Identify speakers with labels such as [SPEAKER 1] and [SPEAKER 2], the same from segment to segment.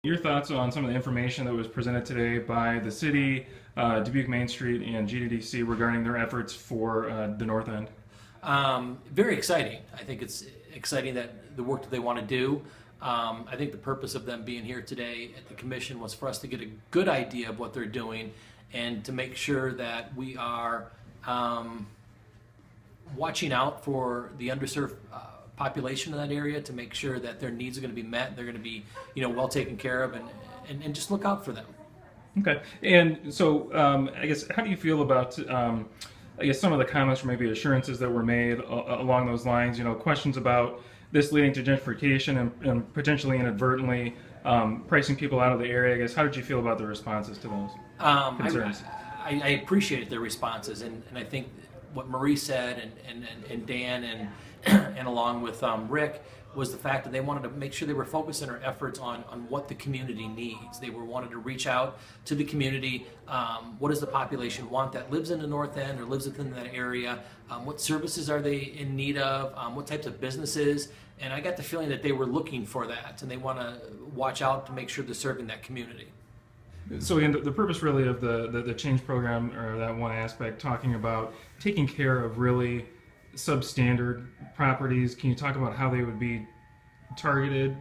[SPEAKER 1] Your thoughts on some of the information that was presented today by the city, Dubuque Main Street, and GDDC regarding their efforts for the north end?
[SPEAKER 2] Very exciting. I think it's exciting that the work that they want to do. I think the purpose of them being here today at the commission was for us to get a good idea of what they're doing and to make sure that we are watching out for the underserved population in that area, to make sure that their needs are going to be met, they're going to be, well taken care of, and just look out for them.
[SPEAKER 1] Okay. And so, I guess, how do you feel about, I guess, some of the comments or maybe assurances that were made along those lines? Questions about this leading to gentrification and potentially inadvertently pricing people out of the area. I guess, how did you feel about the responses to those concerns?
[SPEAKER 2] I appreciated their responses, and I think what Marie said and Dan and along with Rick was the fact that they wanted to make sure they were focusing their efforts on what the community needs. They wanted to reach out to the community. What does the population want that lives in the north end or lives within that area? What services are they in need of? What types of businesses? And I got the feeling that they were looking for that, and they want to watch out to make sure they're serving that community.
[SPEAKER 1] So again, the purpose really of the change program, or that one aspect, talking about taking care of really substandard properties. Can you talk about how they would be targeted?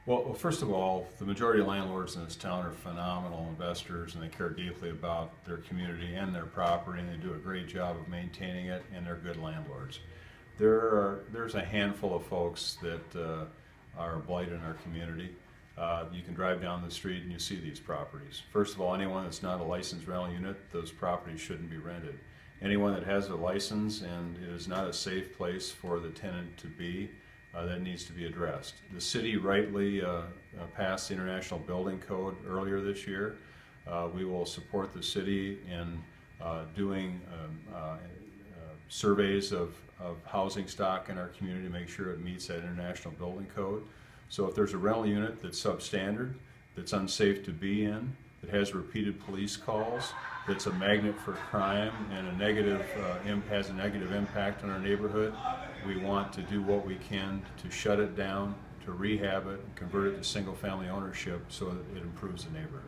[SPEAKER 3] Well, first of all, the majority of landlords in this town are phenomenal investors, and they care deeply about their community and their property, and they do a great job of maintaining it, and they're good landlords. There's a handful of folks that are a blight in our community. You can drive down the street and you see these properties. First of all, anyone that's not a licensed rental unit, those properties shouldn't be rented. Anyone that has a license and it is not a safe place for the tenant to be, that needs to be addressed. The city rightly passed the International Building Code earlier this year. We will support the city in doing surveys of housing stock in our community to make sure it meets that International Building Code. So if there's a rental unit that's substandard, that's unsafe to be in, that has repeated police calls, that's a magnet for crime and has a negative impact on our neighborhood, we want to do what we can to shut it down, to rehab it, and convert it to single-family ownership so that it improves the neighborhood.